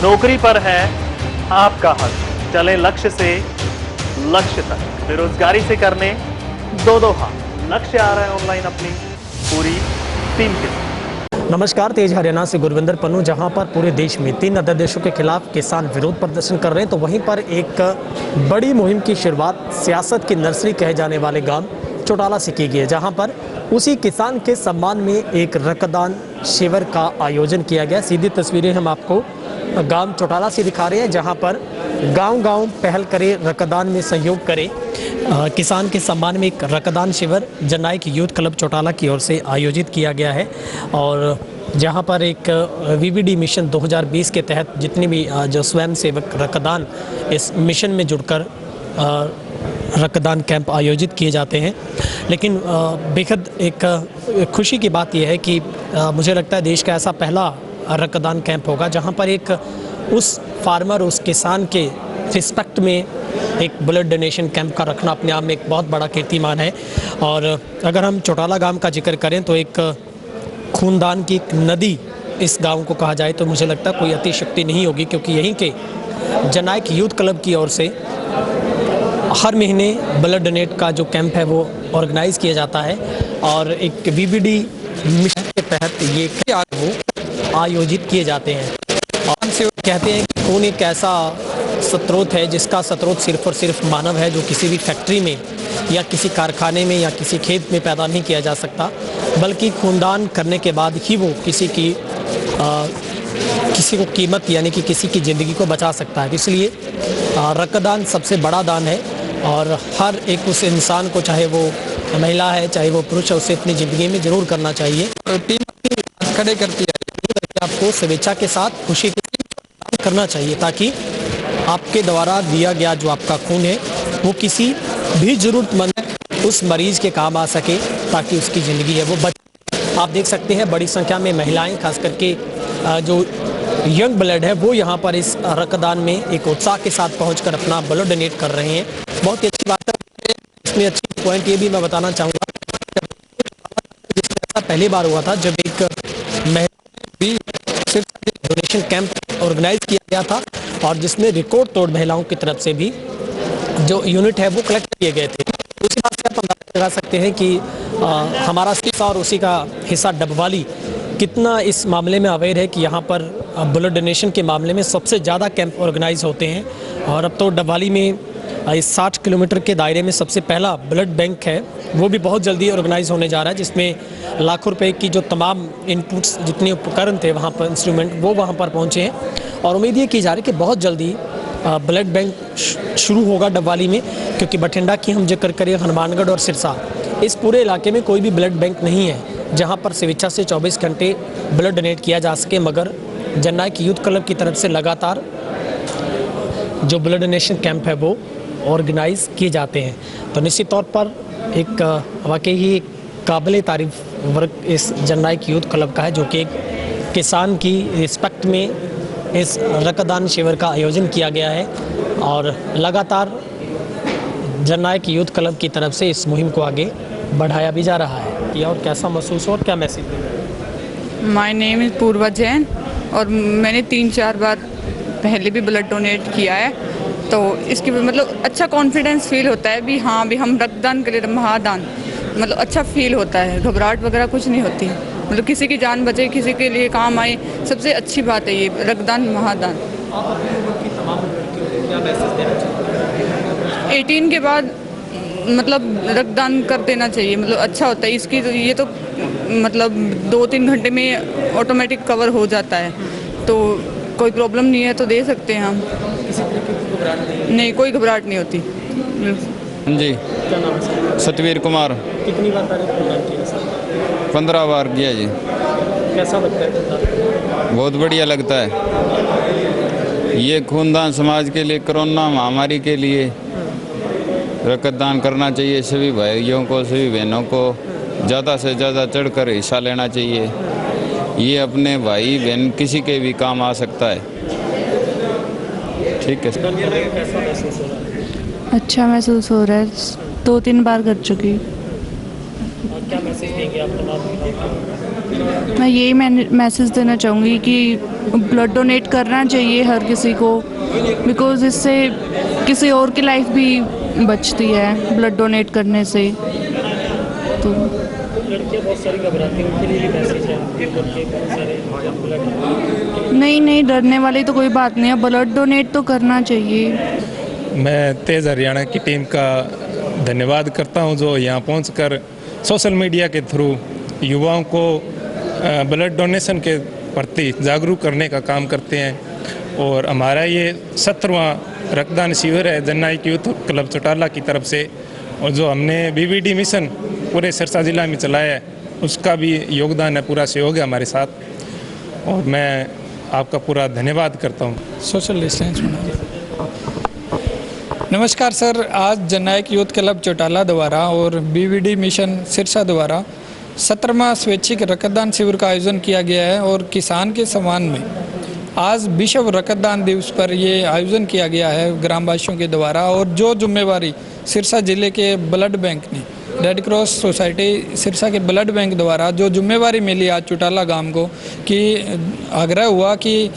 नौकरी पर है आपका हक, चले लक्ष्य से लक्ष्य तक, बेरोजगारी से करने दो दो हाथ। लक्ष्य आ रहा है ऑनलाइन अपनी पूरी टीम के साथ। नमस्कार, तेज हरियाणा से गुरविंदर पन्नू। जहां पर पूरे देश में 3 अध्यादेशों के खिलाफ किसान विरोध प्रदर्शन कर रहे हैं, तो वहीं पर एक बड़ी मुहिम की शुरुआत सियासत की नर्सरी कहे जाने वाले गांव चौटाला से की गई है, जहां पर उसी किसान के सम्मान में एक रक्तदान शिविर का आयोजन किया गया। सीधी तस्वीरें हम आपको गांव चौटाला से दिखा रहे हैं, जहां पर गांव-गांव पहल करे, रक्तदान में सहयोग करे। किसान के सम्मान में एक रक्तदान शिविर जननायक यूथ क्लब चौटाला की ओर से आयोजित किया गया है, और जहां पर एक वीवीडी मिशन 2020 के तहत जितने भी जो स्वयं सेवक रक्तदान इस मिशन में जुड़कर रक्तदान कैंप आयोजित किए जाते हैं। लेकिन बेहद एक खुशी की बात यह है कि मुझे लगता है देश का ऐसा पहला रक्तदान कैंप होगा जहां पर एक उस फार्मर, उस किसान के रिस्पेक्ट में एक ब्लड डोनेशन कैंप का रखना अपने आप में एक बहुत बड़ा कीर्तिमान है। और अगर हम चौटाला गांव का जिक्र करें तो एक खूनदान की एक नदी इस गांव को कहा जाए तो मुझे लगता है कोई अतिशक्ति नहीं होगी, क्योंकि यहीं के जननायक यूथ क्लब की ओर से हर महीने ब्लड डोनेट का जो कैंप है वो ऑर्गेनाइज़ किया जाता है, और एक वीवीडी मिशन के तहत ये वो आयोजित किए जाते हैं। और से कहते हैं कि खून एक ऐसा स्रोत है जिसका स्रोत सिर्फ और सिर्फ मानव है, जो किसी भी फैक्ट्री में या किसी कारखाने में या किसी खेत में पैदा नहीं किया जा सकता, बल्कि खूनदान करने के बाद ही वो किसी को कीमत यानी कि किसी की ज़िंदगी को बचा सकता है। इसलिए रक्तदान सबसे बड़ा दान है, और हर एक उस इंसान को, चाहे वो महिला है चाहे वो पुरुष है, उसे अपनी ज़िंदगी में ज़रूर करना चाहिए। टीम खड़े करती है, आपको स्वेच्छा के साथ खुशी के साथ करना चाहिए, ताकि आपके द्वारा दिया गया जो आपका खून है वो किसी भी ज़रूरतमंद उस मरीज़ के काम आ सके, ताकि उसकी ज़िंदगी है वो बचे। आप देख सकते हैं बड़ी संख्या में महिलाएं, खास करके जो यंग ब्लड है वो यहाँ पर इस रक्तदान में एक उत्साह के साथ पहुंचकर अपना ब्लड डोनेट कर रहे हैं। बहुत ही अच्छी बात है। इसमें अच्छी पॉइंट ये भी मैं बताना चाहूँगा, जिसमें ऐसा पहली बार हुआ था जब एक महिला भी सिर्फ डोनेशन कैंप ऑर्गेनाइज किया गया था, और जिसमें रिकॉर्ड तोड़ महिलाओं की तरफ से भी जो यूनिट है वो कलेक्ट किए गए थे। उसी बात से आप अंदाजा लगा सकते हैं कि हमारा हिस्सा और उसी का हिस्सा डबवाली कितना इस मामले में अवेयर है कि यहाँ पर ब्लड डोनेशन के मामले में सबसे ज़्यादा कैंप ऑर्गेनाइज होते हैं। और अब तो डबवाली में इस 60 किलोमीटर के दायरे में सबसे पहला ब्लड बैंक है वो भी बहुत जल्दी ऑर्गेनाइज होने जा रहा है, जिसमें लाखों रुपए की जो तमाम इनपुट्स, जितने उपकरण थे वहाँ पर, इंस्ट्रूमेंट, वो वहाँ पर पहुँचे हैं। और उम्मीद ये की जा रही है कि बहुत जल्दी ब्लड बैंक शुरू होगा डबवाली में, क्योंकि बठिंडा की हम जिक्र करें, हनुमानगढ़ और सिरसा, इस पूरे इलाके में कोई भी ब्लड बैंक नहीं है जहाँ पर स्वेच्छा से 24 घंटे ब्लड डोनेट किया जा सके। मगर जननायक यूथ क्लब की तरफ से लगातार जो ब्लड डोनेशन कैंप है वो ऑर्गेनाइज किए जाते हैं। तो निश्चित तौर पर एक वाकई ही काबिल तारीफ वर्क इस जननायक यूथ क्लब का है, जो कि एक किसान की रिस्पेक्ट में इस रक्तदान शिविर का आयोजन किया गया है, और लगातार जननायक यूथ क्लब की तरफ से इस मुहिम को आगे बढ़ाया भी जा रहा है। ये और कैसा महसूस हो और क्या मैसेज दें? माय नेम इज़ पूर्वा जैन, और मैंने 3-4 बार पहले भी ब्लड डोनेट किया है, तो इसकी मतलब अच्छा कॉन्फिडेंस फील होता है भी हाँ भी हम रक्तदान करें, महादान, मतलब अच्छा फील होता है। घबराहट वगैरह कुछ नहीं होती, मतलब किसी की जान बचे, किसी के लिए काम आए, सबसे अच्छी बात है ये रक्तदान, महादान। 18 के बाद मतलब रक्तदान कर देना चाहिए, मतलब अच्छा होता है। इसकी ये तो मतलब 2-3 घंटे में ऑटोमेटिक कवर हो जाता है, तो कोई प्रॉब्लम नहीं है तो दे सकते हैं हम। किसी तरीके की घबराहट नहीं, कोई घबराहट नहीं होती। जी, क्या नाम है? सतवीर कुमार। कितनी बार पहले खूनदान किया सर? 15 बार किया जी। कैसा लगता है? बहुत बढ़िया लगता है। ये खूनदान समाज के लिए, कोरोना महामारी के लिए रक्तदान करना चाहिए। सभी भाइयों को, सभी बहनों को ज़्यादा से ज़्यादा चढ़कर हिस्सा लेना चाहिए। ये अपने भाई बहन किसी के भी काम आ सकता है। ठीक है। कैसा महसूस हो रहा है? अच्छा महसूस हो रहा है, 2-3 बार कर चुकी। क्या मैसेज देंगे आप तमाम? मैं यही मैसेज देना चाहूँगी कि ब्लड डोनेट करना चाहिए हर किसी को, बिकॉज़ इससे किसी और की लाइफ भी बचती है ब्लड डोनेट करने से। तो लड़कियाँ बहुत सारी घबराती हैं, उनके लिए भी मैसेज है लड़के बहुत सारे ब्लड नहीं, डरने वाली तो कोई बात नहीं है, ब्लड डोनेट तो करना चाहिए। मैं तेज़ हरियाणा की टीम का धन्यवाद करता हूं जो यहाँ पहुंचकर सोशल मीडिया के थ्रू युवाओं को ब्लड डोनेशन के प्रति जागरूक करने का काम करते हैं। और हमारा ये 17वां रक्तदान शिविर है जननायक यूथ क्लब चौटाला की तरफ से, और जो हमने बीवीडी मिशन पूरे सिरसा जिला में चलाया है उसका भी योगदान है, पूरा सहयोग है हमारे साथ, और मैं आपका पूरा धन्यवाद करता हूँ। सोशल डिस्टेंस बना। नमस्कार सर, आज जननायक यूथ क्लब चौटाला द्वारा और बीवीडी मिशन सिरसा द्वारा 17वां स्वैच्छिक रक्तदान शिविर का आयोजन किया गया है। और किसान के सम्मान में आज विश्व रक्तदान दिवस पर ये आयोजन किया गया है ग्रामवासियों के द्वारा। और जो जिम्मेवारी सिरसा जिले के ब्लड बैंक ने, रेड क्रॉस सोसाइटी सिरसा के ब्लड बैंक द्वारा जो जिम्मेवारी मिली आज चौटाला गांव को, कि आग्रह हुआ कि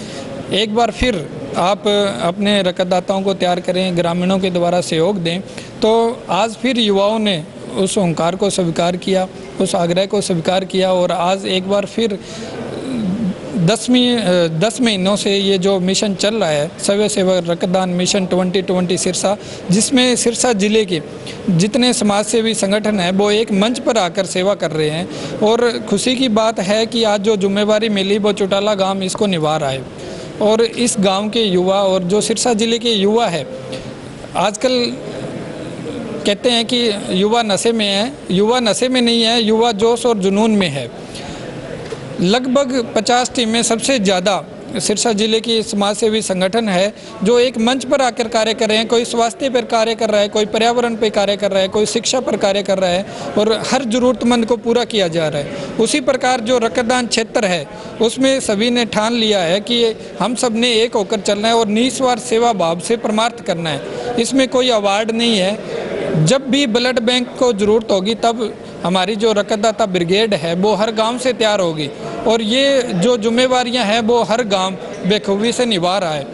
एक बार फिर आप अपने रक्तदाताओं को तैयार करें, ग्रामीणों के द्वारा सहयोग दें, तो आज फिर युवाओं ने उस ओंकार को स्वीकार किया, उस आग्रह को स्वीकार किया। और आज एक बार फिर 10 महीनों से ये जो मिशन चल रहा है सवै सेवा रक्तदान मिशन 2020 सिरसा, जिसमें सिरसा जिले के जितने समाज सेवी संगठन हैं वो एक मंच पर आकर सेवा कर रहे हैं। और खुशी की बात है कि आज जो जिम्मेवारी मिली वो चौटाला गांव इसको निभा रहा है। और इस गांव के युवा और जो सिरसा जिले के युवा है, आजकल कहते हैं कि युवा नशे में है, युवा नशे में नहीं है, युवा जोश और जुनून में है। लगभग 50 टीमें सबसे ज़्यादा सिरसा जिले की समाज सेवी संगठन है जो एक मंच पर आकर कार्य कर रहे हैं। कोई स्वास्थ्य पर कार्य कर रहा है, कोई पर्यावरण पर कार्य कर रहा है, कोई शिक्षा पर कार्य कर रहा है, और हर ज़रूरतमंद को पूरा किया जा रहा है। उसी प्रकार जो रक्तदान क्षेत्र है उसमें सभी ने ठान लिया है कि हम सब ने एक होकर चलना है और निस्वार्थ सेवा भाव से परमार्थ करना है। इसमें कोई अवार्ड नहीं है। जब भी ब्लड बैंक को ज़रूरत होगी तब हमारी जो रक्तदाता ब्रिगेड है वो हर गांव से तैयार होगी, और ये जो जिम्मेवारियां हैं वो हर गांव बेखूबी से निभा रहा है।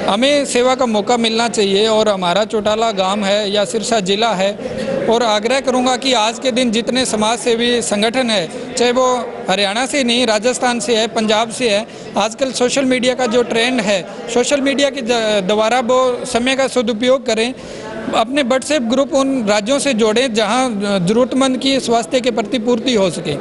हमें सेवा का मौका मिलना चाहिए, और हमारा चौटाला गांव है या सिरसा जिला है। और आग्रह करूंगा कि आज के दिन जितने समाज सेवी संगठन है, चाहे वो हरियाणा से नहीं, राजस्थान से है, पंजाब से है, आजकल सोशल मीडिया का जो ट्रेंड है, सोशल मीडिया के द्वारा वो समय का सदुपयोग करें। अपने व्हाट्सएप ग्रुप उन राज्यों से जोड़ें जहां ज़रूरतमंद की स्वास्थ्य के प्रति पूर्ति हो सके।